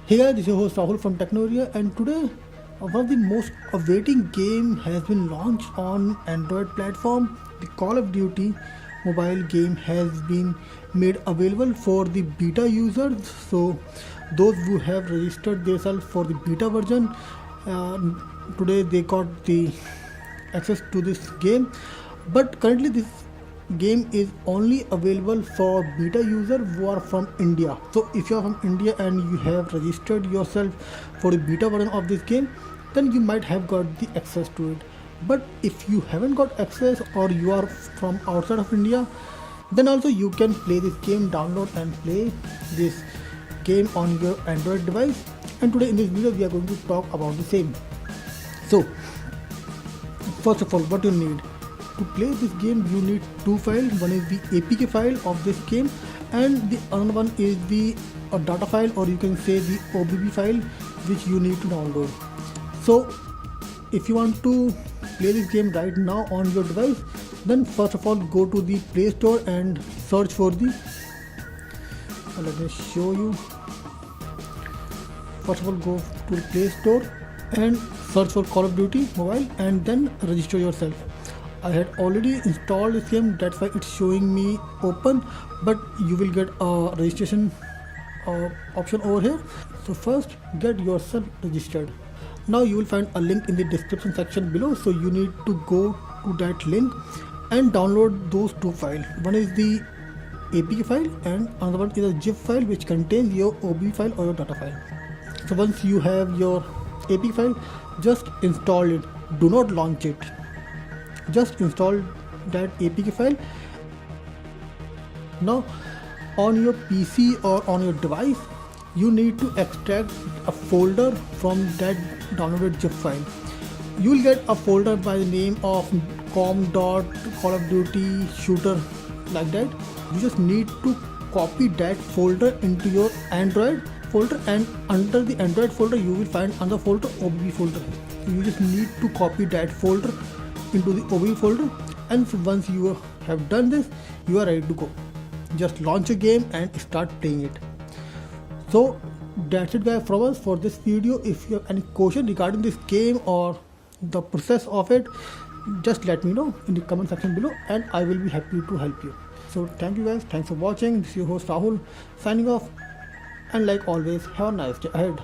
Hey guys, this is your host Rahul from Technoria, and today one of the most awaiting game has been launched on Android platform. The Call of Duty mobile game has been made available for the beta users. So those who have registered themselves for the beta version, uh, today they got the access to this game. But currently this game is only available for beta user who are from India. So if you are from India and you have registered yourself for the beta version of this game, then you might have got the access to it. But if you haven't got access or you are from outside of India, then also you can play this game, download and play this game on your Android device. And today in this video we are going to talk about the same. So first of all, what you need to play this game, you need two files. One is the APK file of this game, and the other one is the data file, or you can say the OBB file, which you need to download. So if you want to play this game right now on your device, then first of all go to the Play Store and search for the let me show you. First of all, go to the Play Store and search for Call of Duty mobile and then register yourself. I had already installed this game, that's why it's showing me open, but you will get a registration option over here. So first get yourself registered. Now you will find a link in the description section below, so you need to go to that link and download those two files. One is the APK file and another one is a zip file which contains your OB file or your data file. So once you have your APK file, just install it. Do not launch it. Just install that APK file. Now on your PC or on your device, you need to extract a folder from that downloaded zip file. You will get a folder by the name of com.call of duty shooter, like that. You just need to copy that folder into your Android folder, and under the Android folder you will find another folder, OBB folder. You just need to copy that folder into the OBB folder, and once you have done this, you are ready to go. Just launch a game and start playing it. So that's it guys from us for this video. If you have any question regarding this game or the process of it, just let me know in the comment section below and I will be happy to help you. So thank you guys, thanks for watching. This is your host Rahul signing off, and like always, have a nice day ahead.